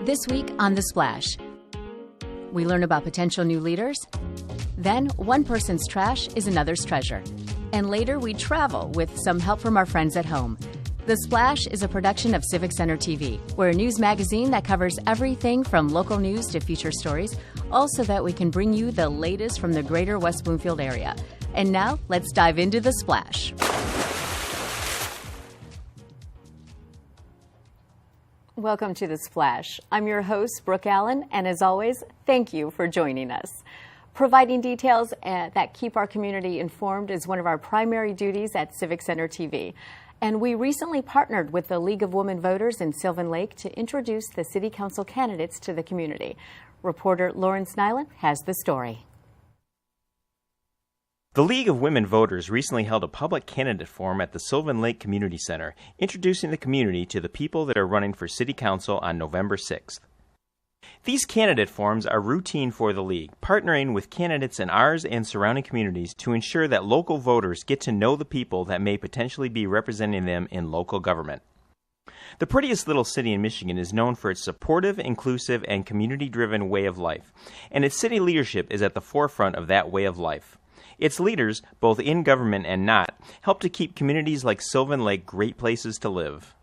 This week on The Splash, we learn about potential new leaders. Then, one person's trash is another's treasure. And later, we travel with some help from our friends at home. The Splash is a production of Civic Center TV. We're a news magazine that covers everything from local news to feature stories, all so that we can bring you the latest from the greater West Bloomfield area. And now, let's dive into The Splash. Welcome to The Splash. I'm your host, Brooke Allen, and as always, thank you for joining us. Providing details that keep our community informed is one of our primary duties at Civic Center TV. And we recently partnered with the League of Women Voters in Sylvan Lake to introduce the City Council candidates to the community. Reporter Loren has the story. The League of Women Voters recently held a public candidate forum at the Sylvan Lake Community Center, introducing the community to the people that are running for City Council on November 6th. These candidate forums are routine for the League, partnering with candidates in ours and surrounding communities to ensure that local voters get to know the people that may potentially be representing them in local government. The prettiest little city in Michigan is known for its supportive, inclusive, and community-driven way of life, and its city leadership is at the forefront of that way of life. Its leaders, both in government and not, help to keep communities like Sylvan Lake great places to live.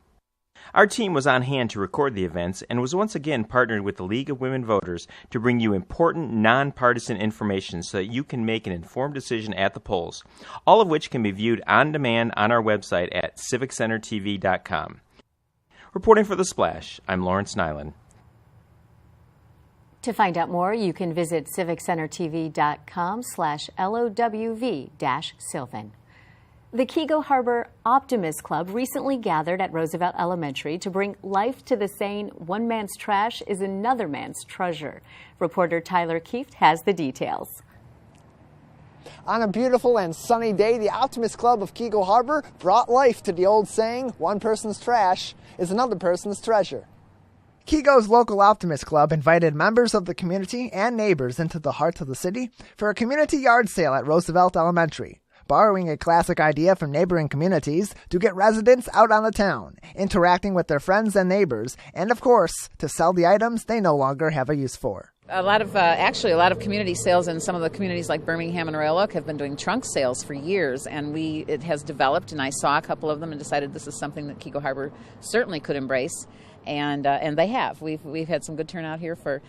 Our team was on hand to record the events and was once again partnered with the League of Women Voters to bring you important, nonpartisan information so that you can make an informed decision at the polls, all of which can be viewed on demand on our website at civiccentertv.com. Reporting for The Splash, I'm Loren. To find out more, you can visit civiccentertv.com/LOWV-Sylvan. The Keego Harbor Optimist Club recently gathered at Roosevelt Elementary to bring life to the saying, "One man's trash is another man's treasure." Reporter Tyler Keefe has the details. On a beautiful and sunny day, the Optimist Club of Keego Harbor brought life to the old saying, "One person's trash is another person's treasure." Keego's local Optimist Club invited members of the community and neighbors into the heart of the city for a community yard sale at Roosevelt Elementary, borrowing a classic idea from neighboring communities to get residents out on the town, interacting with their friends and neighbors, and of course, to sell the items they no longer have a use for. A lot of community sales in some of the communities like Birmingham and Royal Oak have been doing trunk sales for years, and it has developed, and I saw a couple of them and decided this is something that Keego Harbor certainly could embrace, and they have. We've had some good turnout here for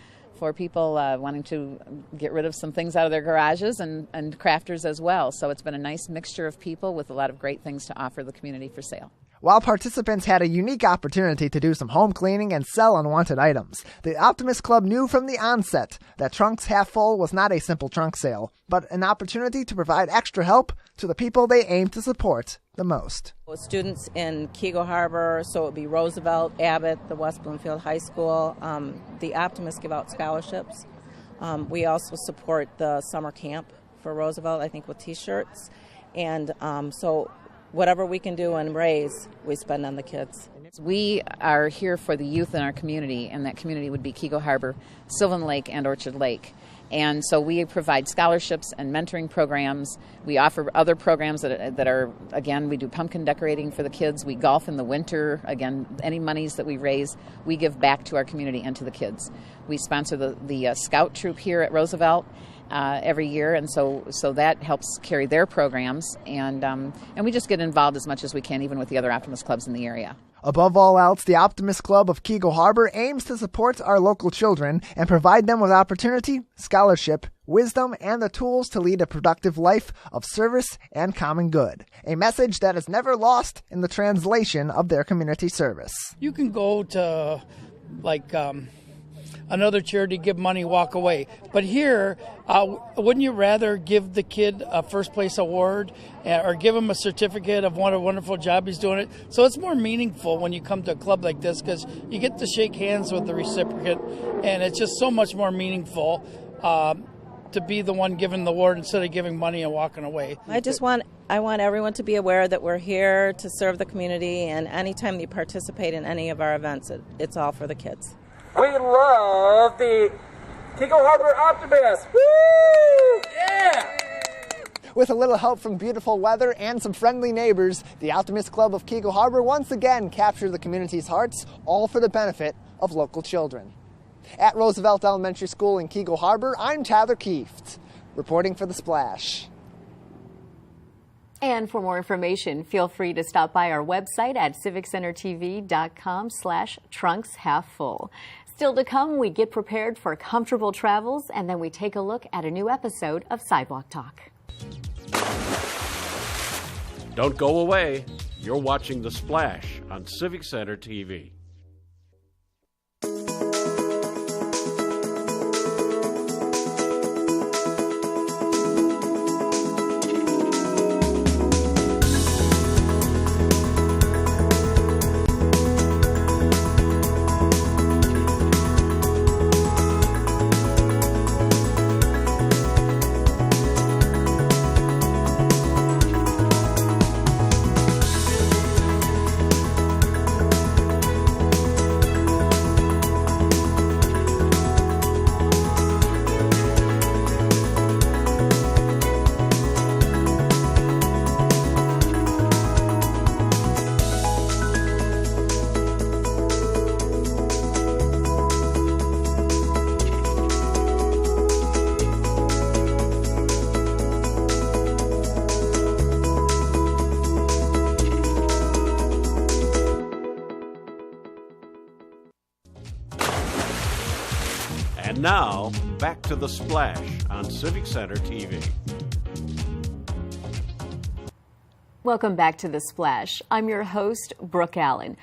people wanting to get rid of some things out of their garages and crafters as well. So it's been a nice mixture of people with a lot of great things to offer the community for sale. While participants had a unique opportunity to do some home cleaning and sell unwanted items, the Optimist Club knew from the onset that Trunks Half Full was not a simple trunk sale, but an opportunity to provide extra help to the people they aim to support the most. Students in Keego Harbor, so it would be Roosevelt, Abbott, the West Bloomfield High School. The Optimists give out scholarships. We also support the summer camp for Roosevelt, I think, with T-shirts. And so whatever we can do and raise, we spend on the kids. We are here for the youth in our community, and that community would be Keego Harbor, Sylvan Lake, and Orchard Lake. And so we provide scholarships and mentoring programs. We offer other programs that are, again, we do pumpkin decorating for the kids. We golf in the winter. Again, any monies that we raise, we give back to our community and to the kids. We sponsor the scout troop here at Roosevelt every year, and so that helps carry their programs. And we just get involved as much as we can, even with the other Optimist clubs in the area. Above all else, the Optimist Club of Keego Harbor aims to support our local children and provide them with opportunity, scholarship, wisdom, and the tools to lead a productive life of service and common good. A message that is never lost in the translation of their community service. You can go to, another charity, give money, walk away. But here, wouldn't you rather give the kid a first place award or give him a certificate of what a wonderful job he's doing it? So it's more meaningful when you come to a club like this because you get to shake hands with the recipient, and it's just so much more meaningful to be the one giving the award instead of giving money and walking away. I want everyone to be aware that we're here to serve the community, and anytime you participate in any of our events, it's all for the kids. We love the Keego Harbor Optimists. Woo! Yeah! With a little help from beautiful weather and some friendly neighbors, the Optimist Club of Keego Harbor once again captured the community's hearts, all for the benefit of local children. At Roosevelt Elementary School in Keego Harbor, I'm Tyler Kieft, reporting for The Splash. And for more information, feel free to stop by our website at civiccentertv.com/trunkshalffull. Still to come, we get prepared for comfortable travels, and then we take a look at a new episode of Sidewalk Talk. Don't go away. You're watching The Splash on Civic Center TV. And now, back to The Splash on Civic Center TV. Welcome back to The Splash. I'm your host, Brooke Allen.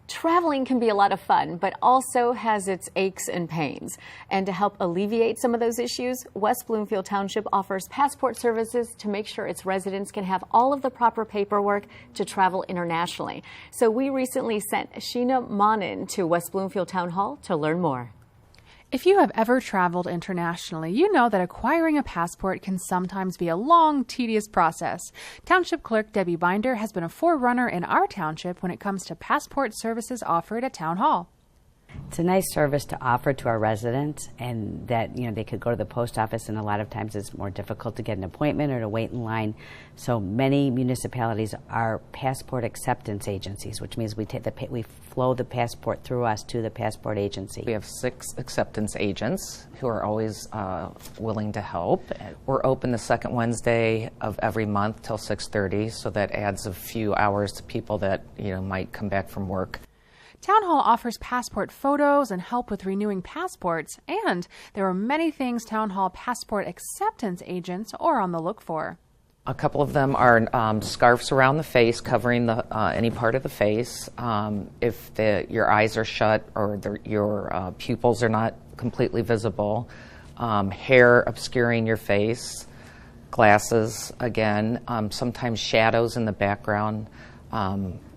Traveling can be a lot of fun, but also has its aches and pains. And to help alleviate some of those issues, West Bloomfield Township offers passport services to make sure its residents can have all of the proper paperwork to travel internationally. So we recently sent Sheena Monin to West Bloomfield Town Hall to learn more. If you have ever traveled internationally, you know that acquiring a passport can sometimes be a long, tedious process. Township Clerk Debbie Binder has been a forerunner in our township when it comes to passport services offered at Town Hall. It's a nice service to offer to our residents, and that they could go to the post office, and a lot of times it's more difficult to get an appointment or to wait in line. So many municipalities are passport acceptance agencies, which means we flow the passport through us to the passport agency. We have 6 acceptance agents who are always willing to help. We're open the second Wednesday of every month till 6:30, so that adds a few hours to people that might come back from work. Town Hall offers passport photos and help with renewing passports, and there are many things Town Hall passport acceptance agents are on the look for. A couple of them are scarves around the face, covering any part of the face. If your eyes are shut or your pupils are not completely visible, hair obscuring your face, glasses again, sometimes shadows in the background.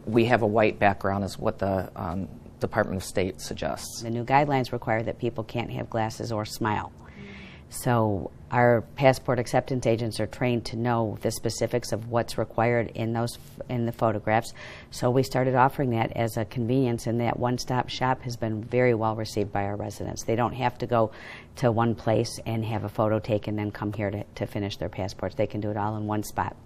We have a white background is what the Department of State suggests. The new guidelines require that people can't have glasses or smile. So our passport acceptance agents are trained to know the specifics of what's required in the photographs. So we started offering that as a convenience, and that one-stop shop has been very well received by our residents. They don't have to go to one place and have a photo taken and then come here to finish their passports. They can do it all in one spot.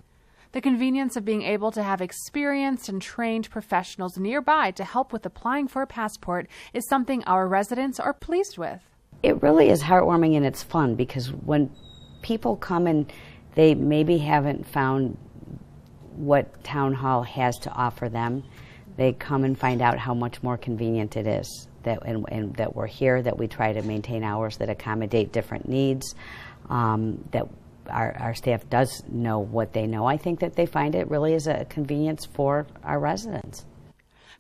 The convenience of being able to have experienced and trained professionals nearby to help with applying for a passport is something our residents are pleased with. It really is heartwarming and it's fun, because when people come and they maybe haven't found what Town Hall has to offer them, they come and find out how much more convenient it is, and that we're here, that we try to maintain hours that accommodate different needs, that our staff does know what they know. I think that they find it really is a convenience for our residents.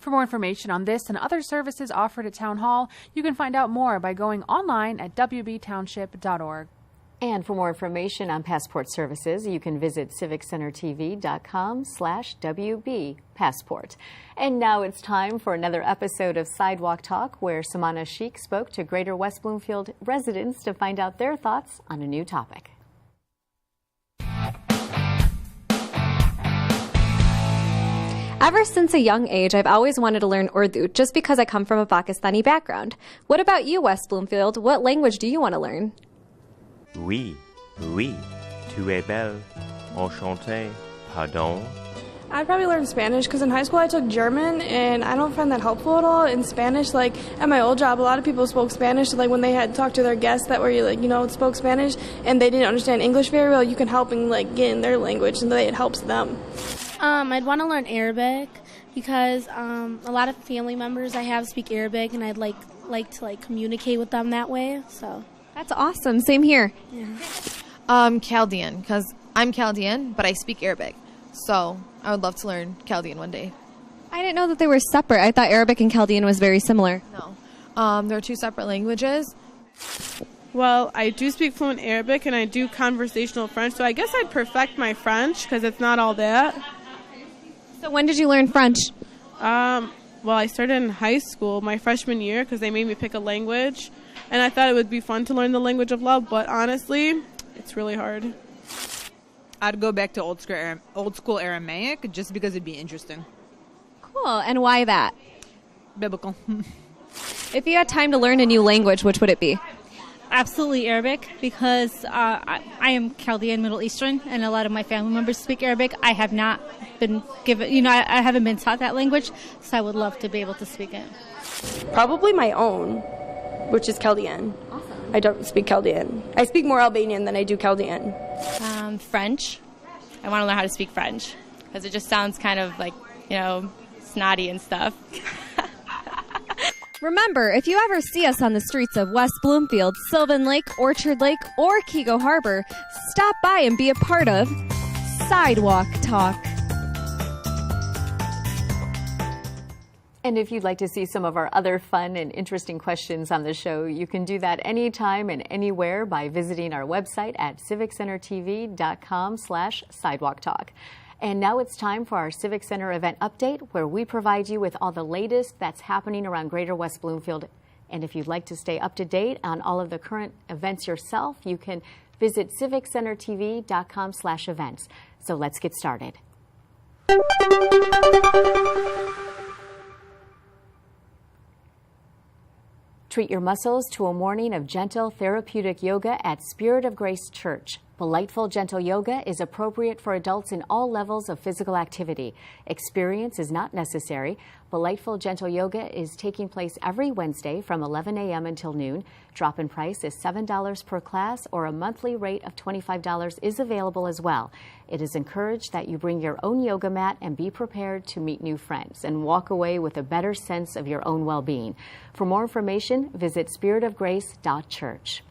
For more information on this and other services offered at Town Hall, you can find out more by going online at wbtownship.org. And for more information on passport services, you can visit civiccentertv.com/WB Passport. And now it's time for another episode of Sidewalk Talk, where Samana Sheikh spoke to Greater West Bloomfield residents to find out their thoughts on a new topic. Ever since a young age, I've always wanted to learn Urdu just because I come from a Pakistani background. What about you, West Bloomfield? What language do you want to learn? Oui, tu es belle, enchanté, pardon. I'd probably learn Spanish because in high school I took German and I don't find that helpful at all. In Spanish, like at my old job, a lot of people spoke Spanish. So, like when they had talked to their guests that were spoke Spanish and they didn't understand English very well, you can help and get in their language and it helps them. I'd want to learn Arabic because a lot of family members I have speak Arabic and I'd like to communicate with them that way. So that's awesome. Same here. Yeah. Chaldean because I'm Chaldean, but I speak Arabic. So I would love to learn Chaldean one day. I didn't know that they were separate. I thought Arabic and Chaldean was very similar. No. They're two separate languages. Well, I do speak fluent Arabic and I do conversational French, so I guess I'd perfect my French because it's not all that. So when did you learn French? Well, I started in high school, my freshman year, because they made me pick a language, and I thought it would be fun to learn the language of love, but honestly, it's really hard. I'd go back to old school Aramaic just because it'd be interesting. Cool. And why that? Biblical. If you had time to learn a new language, which would it be? Absolutely Arabic, because I am Chaldean Middle Eastern, and a lot of my family members speak Arabic. I have not been given, I haven't been taught that language, so I would love to be able to speak it. Probably my own, which is Chaldean. Awesome. I don't speak Chaldean. I speak more Albanian than I do Chaldean. French. I want to learn how to speak French because it just sounds kind of like, snotty and stuff. Remember, if you ever see us on the streets of West Bloomfield, Sylvan Lake, Orchard Lake, or Keego Harbor, stop by and be a part of Sidewalk Talk. And if you'd like to see some of our other fun and interesting questions on the show, you can do that anytime and anywhere by visiting our website at civiccentertv.com/sidewalktalk. And now it's time for our Civic Center event update, where we provide you with all the latest that's happening around Greater West Bloomfield. And if you'd like to stay up to date on all of the current events yourself, you can visit civiccentertv.com/events. So let's get started. Treat your muscles to a morning of gentle therapeutic yoga at Spirit of Grace Church. Delightful gentle yoga is appropriate for adults in all levels of physical activity. Experience is not necessary. Delightful gentle yoga is taking place every Wednesday from 11 a.m. until noon. Drop-in price is $7 per class, or a monthly rate of $25 is available as well. It is encouraged that you bring your own yoga mat and be prepared to meet new friends and walk away with a better sense of your own well-being. For more information, visit spiritofgrace.church.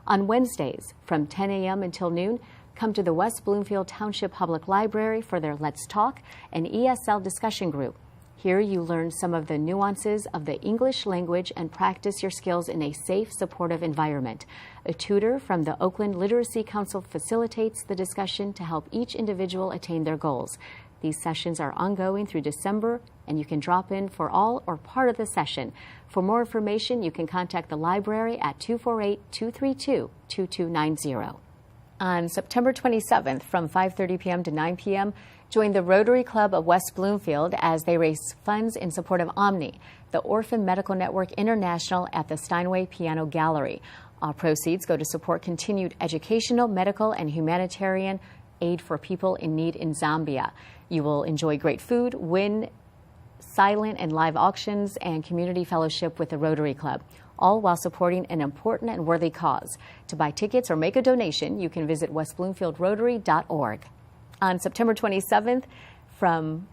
On Wednesdays from 10 a.m. until noon, come to the West Bloomfield Township Public Library for their Let's Talk and ESL discussion group. Here you learn some of the nuances of the English language and practice your skills in a safe, supportive environment. A tutor from the Oakland Literacy Council facilitates the discussion to help each individual attain their goals. These sessions are ongoing through December, and you can drop in for all or part of the session. For more information, you can contact the library at 248-232-2290. On September 27th from 5:30 p.m. to 9 p.m., join the Rotary Club of West Bloomfield as they raise funds in support of Omni, the Orphan Medical Network International, at the Steinway Piano Gallery. All proceeds go to support continued educational, medical, and humanitarian aid for people in need in Zambia. You will enjoy great food, win silent and live auctions, and community fellowship with the Rotary Club, all while supporting an important and worthy cause. To buy tickets or make a donation, you can visit westbloomfieldrotary.org. On September 27th, from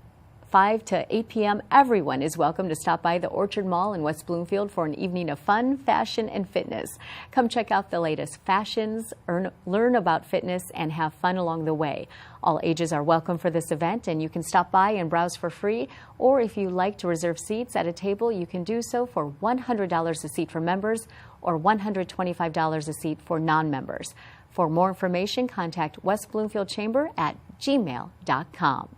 5 to 8 p.m., everyone is welcome to stop by the Orchard Mall in West Bloomfield for an evening of fun, fashion, and fitness. Come check out the latest fashions, learn about fitness, and have fun along the way. All ages are welcome for this event, and you can stop by and browse for free, or if you like to reserve seats at a table, you can do so for $100 a seat for members or $125 a seat for non-members. For more information, contact West Bloomfield Chamber at gmail.com.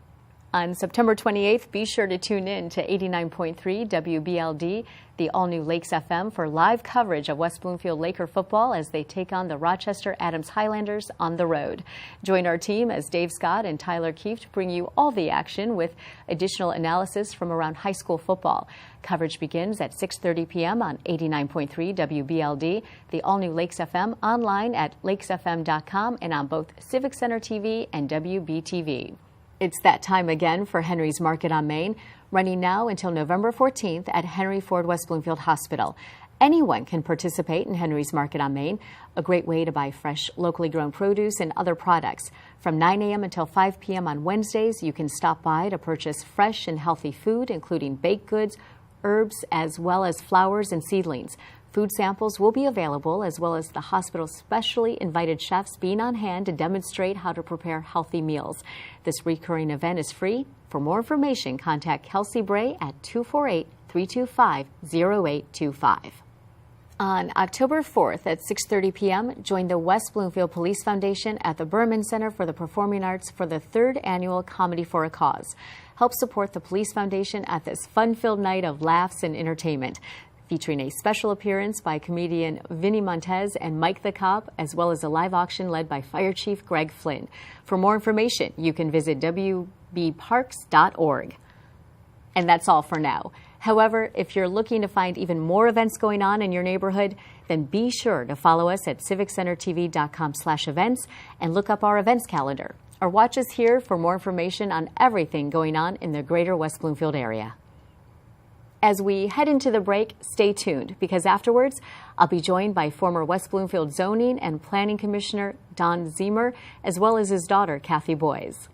On September 28th, be sure to tune in to 89.3 WBLD, the all-new Lakes FM, for live coverage of West Bloomfield Laker football as they take on the Rochester Adams Highlanders on the road. Join our team as Dave Scott and Tyler Keefe bring you all the action with additional analysis from around high school football. Coverage begins at 6:30 p.m. on 89.3 WBLD, the all-new Lakes FM, online at lakesfm.com and on both Civic Center TV and WBTV. It's that time again for Henry's Market on Main, running now until November 14th at Henry Ford West Bloomfield Hospital. Anyone can participate in Henry's Market on Main, a great way to buy fresh, locally grown produce and other products. From 9 a.m. until 5 p.m. on Wednesdays, you can stop by to purchase fresh and healthy food, including baked goods, herbs, as well as flowers and seedlings. Food samples will be available, as well as the hospital's specially invited chefs being on hand to demonstrate how to prepare healthy meals. This recurring event is free. For more information, contact Kelsey Bray at 248-325-0825. On October 4th at 6:30 p.m., join the West Bloomfield Police Foundation at the Berman Center for the Performing Arts for the 3rd annual Comedy for a Cause. Help support the Police Foundation at this fun-filled night of laughs and entertainment, featuring a special appearance by comedian Vinny Montez and Mike the Cop, as well as a live auction led by Fire Chief Greg Flynn. For more information, you can visit wbparks.org. And that's all for now. However, if you're looking to find even more events going on in your neighborhood, then be sure to follow us at civiccentertv.com/events and look up our events calendar. Or watch us here for more information on everything going on in the greater West Bloomfield area. As we head into the break, stay tuned, because afterwards, I'll be joined by former West Bloomfield Zoning and Planning Commissioner Don Ziemer, as well as his daughter, Kathy Boys.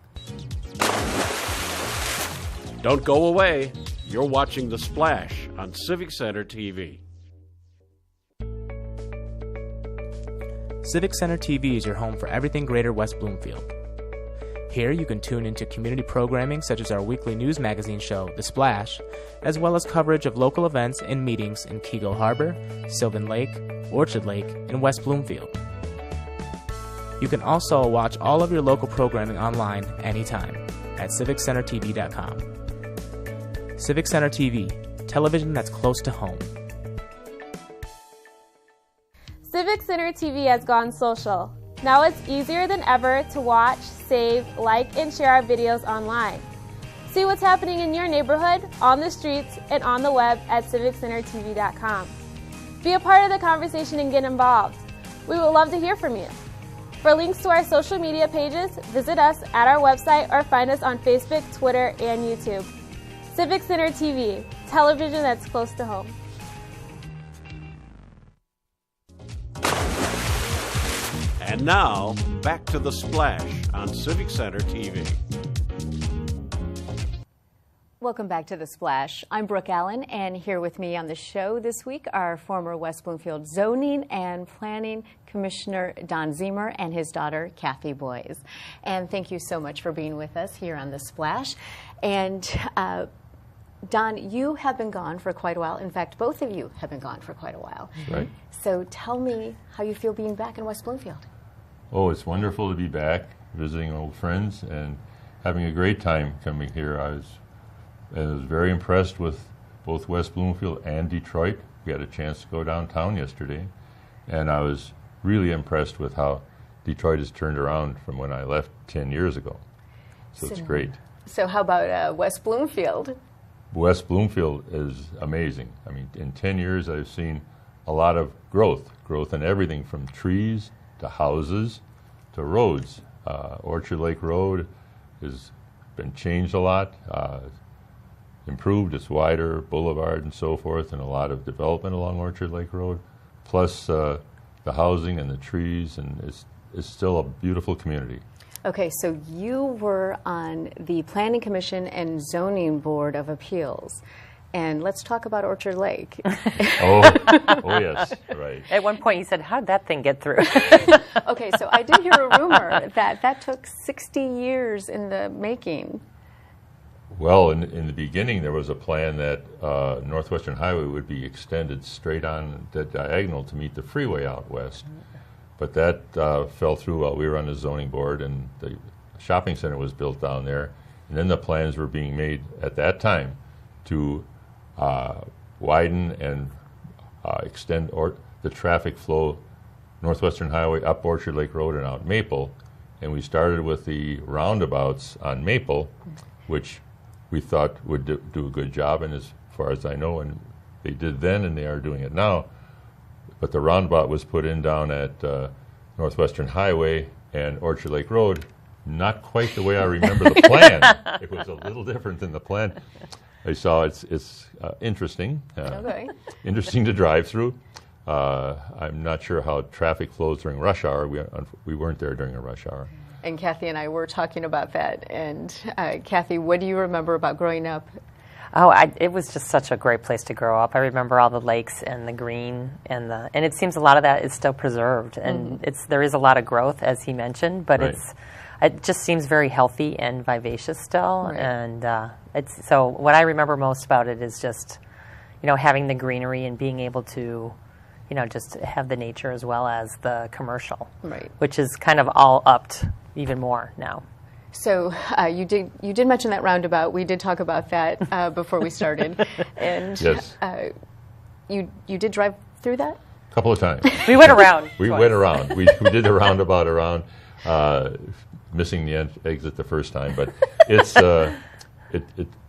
Don't go away. You're watching The Splash on Civic Center TV. Civic Center TV is your home for everything greater West Bloomfield. Here you can tune into community programming such as our weekly news magazine show, The Splash, as well as coverage of local events and meetings in Keego Harbor, Sylvan Lake, Orchard Lake, and West Bloomfield. You can also watch all of your local programming online anytime at civiccentertv.com. Civic Center TV, television that's close to home. Civic Center TV has gone social. Now it's easier than ever to watch, save, like, and share our videos online. See what's happening in your neighborhood, on the streets, and on the web at civiccentertv.com. Be a part of the conversation and get involved. We would love to hear from you. For links to our social media pages, visit us at our website or find us on Facebook, Twitter, and YouTube. Civic Center TV, television that's close to home. And now, back to The Splash on Civic Center TV. Welcome back to The Splash. I'm Brooke Allen, and here with me on the show this week are former West Bloomfield Zoning and Planning Commissioner Don Ziemer and his daughter, Kathy Boys. And thank you so much for being with us here on The Splash. And Don, you have been gone for quite a while. In fact, both of you have been gone for quite a while. Right. So tell me how you feel being back in West Bloomfield. Oh, it's wonderful to be back, visiting old friends, and having a great time coming here. I was very impressed with both West Bloomfield and Detroit. We had a chance to go downtown yesterday, and I was really impressed with how Detroit has turned around from when I left 10 years ago. So it's great. So how about West Bloomfield? West Bloomfield is amazing. I mean, in 10 years, I've seen a lot of growth in everything from trees to houses to roads. Orchard Lake Road has been changed a lot, improved. It's wider, boulevard and so forth, and a lot of development along Orchard Lake Road, plus the housing and the trees, and it's still a beautiful community. Okay, so you were on the Planning Commission and Zoning Board of Appeals. And let's talk about Orchard Lake. Oh yes, right. At one point you said, how did that thing get through? Okay, so I did hear a rumor that took 60 years in the making. Well, in the beginning there was a plan that Northwestern Highway would be extended straight on the diagonal to meet the freeway out west. But that fell through while we were on the zoning board, and the shopping center was built down there. And then the plans were being made at that time to widen and extend the traffic flow Northwestern Highway up Orchard Lake Road and out Maple. And we started with the roundabouts on Maple, which we thought would do a good job, and as far as I know, and they did then and they are doing it now. But the roundabout was put in down at Northwestern Highway and Orchard Lake Road not quite the way I remember the plan. It was a little different than the plan. I saw it's interesting. Okay. Interesting to drive through. I'm not sure how traffic flows during rush hour. We weren't there during a rush hour. And Kathy and I were talking about that. And Kathy, what do you remember about growing up? Oh, it was just such a great place to grow up. I remember all the lakes and the green, and it seems a lot of that is still preserved, and there is a lot of growth, as he mentioned, but it just seems very healthy and vivacious still, and so what I remember most about it is just, having the greenery and being able to, just have the nature as well as the commercial, which is kind of all upped even more now. So you did mention that roundabout. We did talk about that before we started, and yes. You did drive through that? A couple of times. We went around. We went around. We did the roundabout around, missing the exit the first time, but it's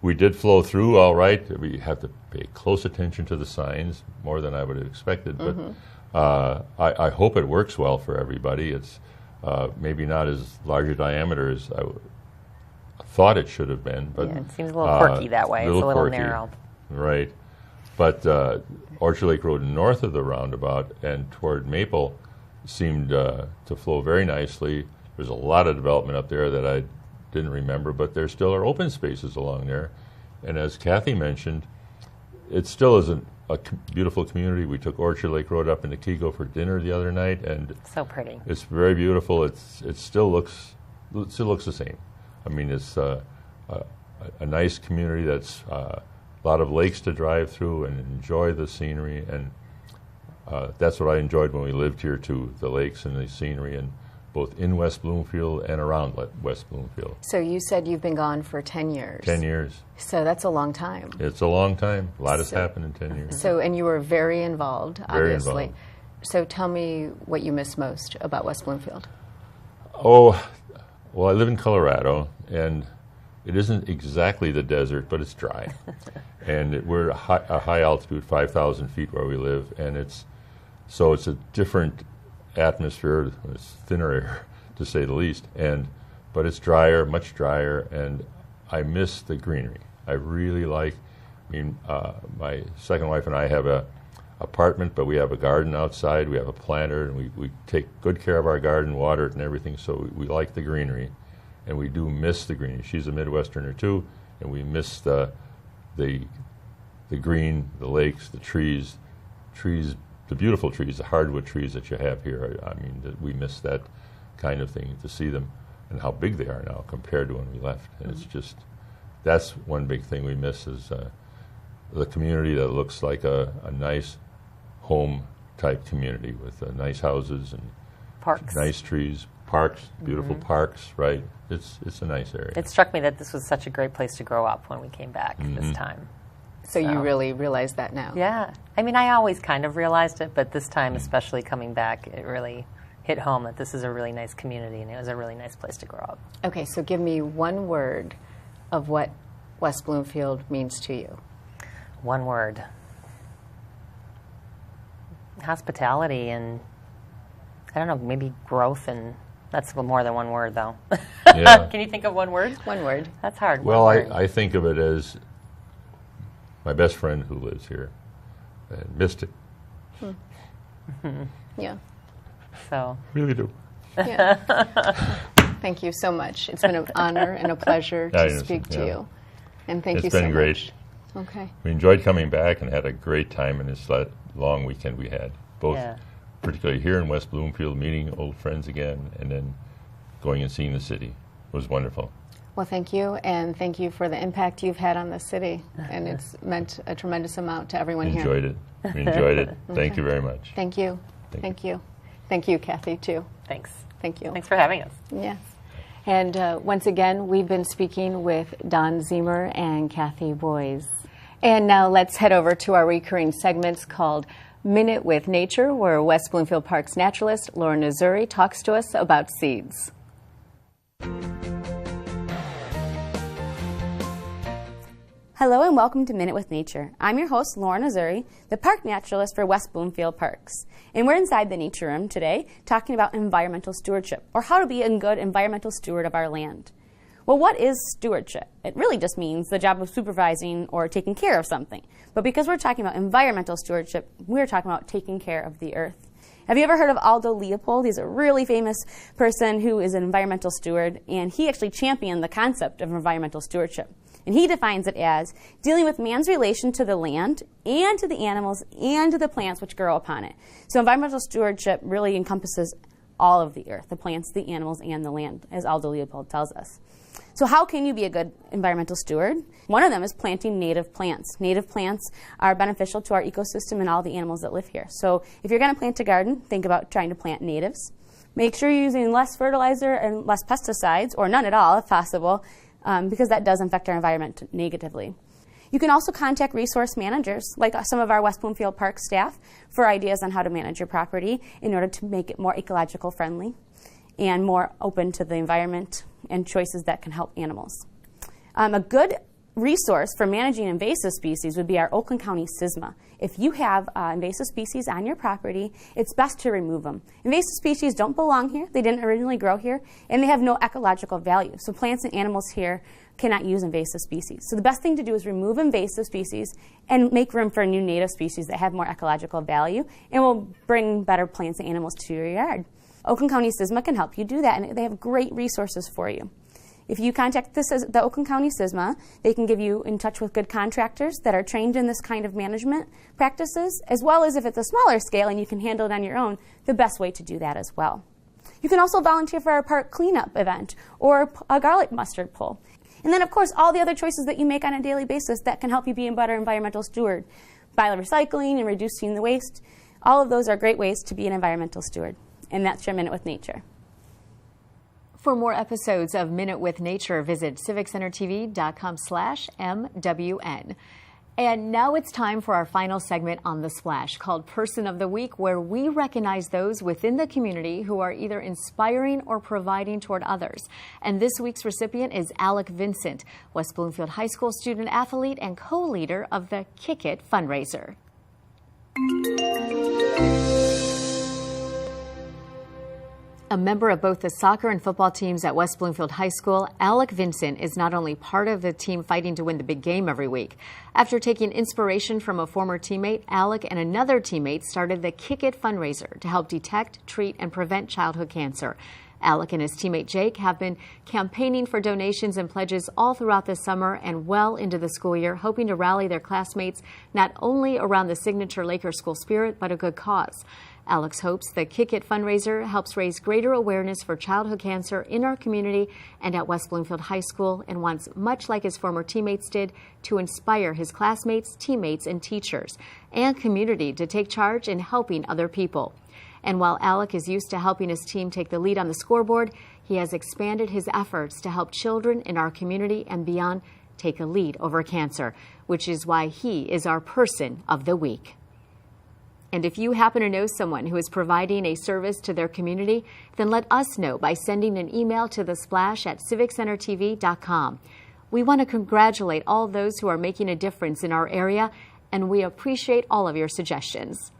we did flow through all right. We have to pay close attention to the signs, more than I would have expected, but I hope it works well for everybody. It's maybe not as large a diameter as I thought it should have been, but it seems a little quirky that way. It's a little quirky, narrow, right? But Orchard Lake Road north of the roundabout and toward Maple seemed to flow very nicely. There's a lot of development up there that I didn't remember, but there still are open spaces along there. And as Kathy mentioned, it still is a beautiful community. We took Orchard Lake Road up into Keego for dinner the other night, and so pretty. It's very beautiful. It still looks the same. I mean, it's a nice community that's a lot of lakes to drive through and enjoy the scenery, and that's what I enjoyed when we lived here too, the lakes and the scenery, and both in West Bloomfield and around West Bloomfield. So you said you've been gone for 10 years. 10 years. So that's a long time. It's a long time. A lot has happened in 10 years. So, and you were very involved, obviously. Very involved. So tell me what you miss most about West Bloomfield. Oh, well, I live in Colorado, and it isn't exactly the desert, but it's dry. And we're a high altitude, 5,000 feet where we live, and it's a different atmosphere. It's thinner air, to say the least, but it's drier, much drier, and I miss the greenery. I really like. I mean, my second wife and I have a apartment, but we have a garden outside. We have a planter, and we take good care of our garden, water it, and everything. So we like the greenery, and we do miss the greenery. She's a Midwesterner too, and we miss the green, the lakes, the trees. The beautiful trees, the hardwood trees that you have here. I mean, we miss that kind of thing, to see them and how big they are now compared to when we left. And it's just, that's one big thing we miss, is the community that looks like a nice home type community with nice houses and parks, nice trees, parks, beautiful parks, right? It's a nice area. It struck me that this was such a great place to grow up when we came back this time. So you really realize that now? Yeah. I mean, I always kind of realized it, but this time, especially coming back, it really hit home that this is a really nice community, and it was a really nice place to grow up. Okay, so give me one word of what West Bloomfield means to you. One word. Hospitality, and I don't know, maybe growth, and that's more than one word, though. Yeah. Can you think of one word? One word. That's hard. Well, I think of it as my best friend who lives here, and missed it. Yeah. So. Really do. Yeah. Thank you so much. It's been an honor and a pleasure to speak to you. And thank you so much. It's been great. Okay. We enjoyed coming back and had a great time in this long weekend we had, both particularly here in West Bloomfield, meeting old friends again, and then going and seeing the city. It was wonderful. Well, thank you, and thank you for the impact you've had on the city, and it's meant a tremendous amount to everyone here. We enjoyed it. Thank you very much. Thank you. Thank you. Thank you, Kathy, too. Thanks. Thank you. Thanks for having us. Yes. And once again, we've been speaking with Don Ziemer and Kathy Boys. And now let's head over to our recurring segments called Minute with Nature, where West Bloomfield Park's naturalist, Loren talks to us about seeds. Hello and welcome to Minute with Nature. I'm your host, Loren, the park naturalist for West Bloomfield Parks. And we're inside the nature room today talking about environmental stewardship, or how to be a good environmental steward of our land. Well, what is stewardship? It really just means the job of supervising or taking care of something. But because we're talking about environmental stewardship, we're talking about taking care of the earth. Have you ever heard of Aldo Leopold? He's a really famous person who is an environmental steward, and he actually championed the concept of environmental stewardship. And he defines it as dealing with man's relation to the land and to the animals and to the plants which grow upon it. So environmental stewardship really encompasses all of the earth, the plants, the animals, and the land, as Aldo Leopold tells us. So how can you be a good environmental steward? One of them is planting native plants. Native plants are beneficial to our ecosystem and all the animals that live here. So if you're going to plant a garden, think about trying to plant natives. Make sure you're using less fertilizer and less pesticides, or none at all if possible, because that does affect our environment negatively. You can also contact resource managers, like some of our West Bloomfield Park staff, for ideas on how to manage your property in order to make it more ecological friendly and more open to the environment and choices that can help animals. A good resource for managing invasive species would be our Oakland County SISMA. If you have invasive species on your property, it's best to remove them. Invasive species don't belong here, they didn't originally grow here, and they have no ecological value. So plants and animals here cannot use invasive species. So the best thing to do is remove invasive species and make room for new native species that have more ecological value and will bring better plants and animals to your yard. Oakland County SISMA can help you do that, and they have great resources for you. If you contact the Oakland County SISMA, they can give you in touch with good contractors that are trained in this kind of management practices, as well as if it's a smaller scale and you can handle it on your own, the best way to do that as well. You can also volunteer for our park cleanup event or a garlic mustard pull. And then, of course, all the other choices that you make on a daily basis that can help you be a better environmental steward. By recycling and reducing the waste, all of those are great ways to be an environmental steward. And that's your Minute with Nature. For more episodes of Minute with Nature, visit civiccentertv.com/MWN. And now it's time for our final segment on The Splash, called Person of the Week, where we recognize those within the community who are either inspiring or providing toward others. And this week's recipient is Alec Vincent, West Bloomfield High School student athlete and co-leader of the Kick It fundraiser. A member of both the soccer and football teams at West Bloomfield High School, Alec Vincent is not only part of the team fighting to win the big game every week. After taking inspiration from a former teammate, Alec and another teammate started the Kick It fundraiser to help detect, treat, and prevent childhood cancer. Alec and his teammate Jake have been campaigning for donations and pledges all throughout the summer and well into the school year, hoping to rally their classmates not only around the signature Laker school spirit, but a good cause. Alex hopes the Kick It fundraiser helps raise greater awareness for childhood cancer in our community and at West Bloomfield High School, and wants, much like his former teammates did, to inspire his classmates, teammates, and teachers and community to take charge in helping other people. And while Alec is used to helping his team take the lead on the scoreboard, he has expanded his efforts to help children in our community and beyond take a lead over cancer, which is why he is our Person of the Week. And if you happen to know someone who is providing a service to their community, then let us know by sending an email to thesplash@civiccentertv.com. We want to congratulate all those who are making a difference in our area, and we appreciate all of your suggestions.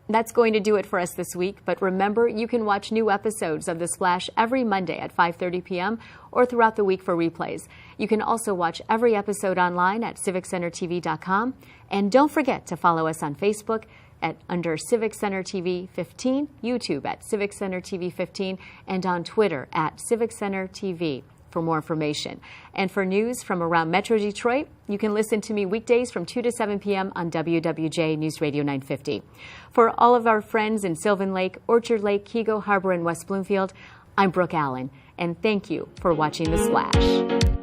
That's going to do it for us this week, but remember, you can watch new episodes of The Splash every Monday at 5:30 p.m. or throughout the week for replays. You can also watch every episode online at civiccentertv.com, and don't forget to follow us on Facebook under Civic Center TV 15, YouTube at Civic Center TV 15, and on Twitter at Civic Center TV for more information. And for news from around Metro Detroit, you can listen to me weekdays from 2 to 7 p.m. on WWJ NewsRadio 950. For all of our friends in Sylvan Lake, Orchard Lake, Keego, Harbor, and West Bloomfield, I'm Brooke Allen, and thank you for watching The Splash.